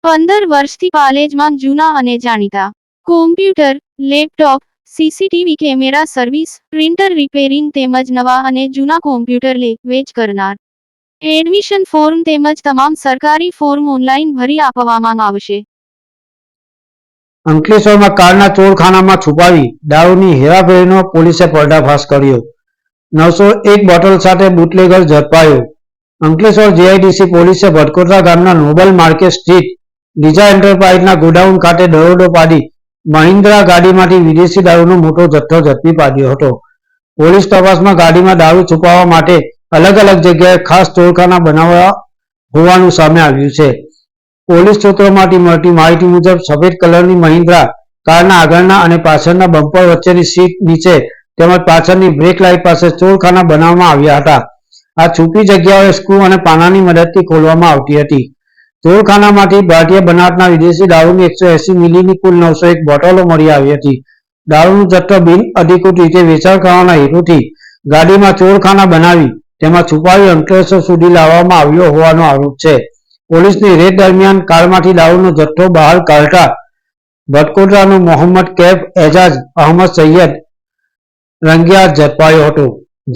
15 વર્ષથી પાલેજમાં જૂના અને જાણીતા computer, laptop, CCTV camera service, printer repairing તેમજ નવા અને જૂના કોમ્પ્યુટર લે વેચ કરનાર. એડમિશન ફોર્મ તેમજ તમામ સરકારી ફોર્મ ઓનલાઈન ભરી આપવામાં આવશે. અંકલેશ્વરમાં કારના ચોરખાનામાં છુપાવી દારૂની હેરાફેરીનો પોલીસે પર્દાફાશ કર્યો. 901 બોટલ સાથે બુટલેગર ઝડપાયો. અંકલેશ્વર જીઆઈડીસી પોલીસે ભટકોટરા ગામના નોબલ માર્કેટ સ્ટ્રીટ લીજા એન્ટરપ્રાઇઝના ગોડાઉન ખાતે દરોડો પાડી મહિન્દ્રા ગાડીમાંથી વિદેશી દારૂનો મોટો જથ્થો ઝડપી પાડ્યો હતો. પોલીસ તપાસમાં ગાડીમાં દારૂ છુપાવવા માટે અલગ અલગ જગ્યાએ ખાસ ચોરખાના બનાવવા હોવાનું સામે આવ્યું છે. પોલીસ સૂત્રોમાંથી મળતી માહિતી મુજબ સફેદ કલરની મહિન્દ્રા કારના આગળના અને પાછળના બમ્પર વચ્ચેની સીટ નીચે તેમજ પાછળની બ્રેક લાઇટ પાસે ચોરખાના બનાવવામાં આવ્યા હતા. આ છુપી જગ્યાઓએ સ્ક્રૂ અને પાનાની મદદથી ખોલવામાં આવતી હતી. ચોરખાનામાંથી ભારતીય બનાવટના વિદેશી દારૂની 180 મિલીની કુલ 901 બોટલો મળી આવી હતી. દારૂનો જથ્થો બિન અધિકૃત રીતે વેચાણ કરવાના હેતુથી ગાડીમાં ચોરખાના બનાવી તેમાં છુપાવી અંકલેશ્વર સુધી લાવવામાં આવ્યો હોવાનો આરોપ છે. પોલીસની રેડ દરમિયાન કારમાંથી દારૂનો જથ્થો બહાર કાઢતા ભટકોટરાનો મોહમ્મદ કૈફ એજાજ અહમદ સૈયદ રંગિયાત ઝડપાયો હતો.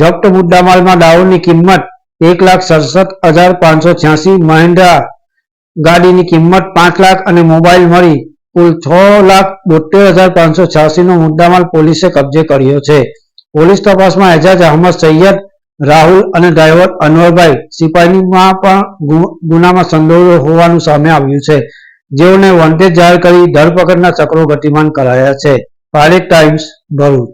જપ્ત મુદ્દામાલમાં દારૂની કિંમત 1,67,586, મહિન્દ્રા ગાડીની કિંમત 5 લાખ અને મોબાઈલ મળી કુલ 6,72,586 નો મુદ્દામાલ પોલીસે કબજે કર્યો છે. પોલીસ તપાસમાં એજાજ અહમદ સૈયદ, રાહુલ અને ડ્રાઈવર અનવરભાઈ સિપાહીમાં પણ ગુનામાં સંડોવાયેલો હોવાનું સામે આવ્યું છે, જેઓને વોન્ટેડ જાહેર કરી ધરપકડના ચક્રો ગતિમાન કરાયા છે. પારેખ ટાઈમ્સ, ભરૂચ.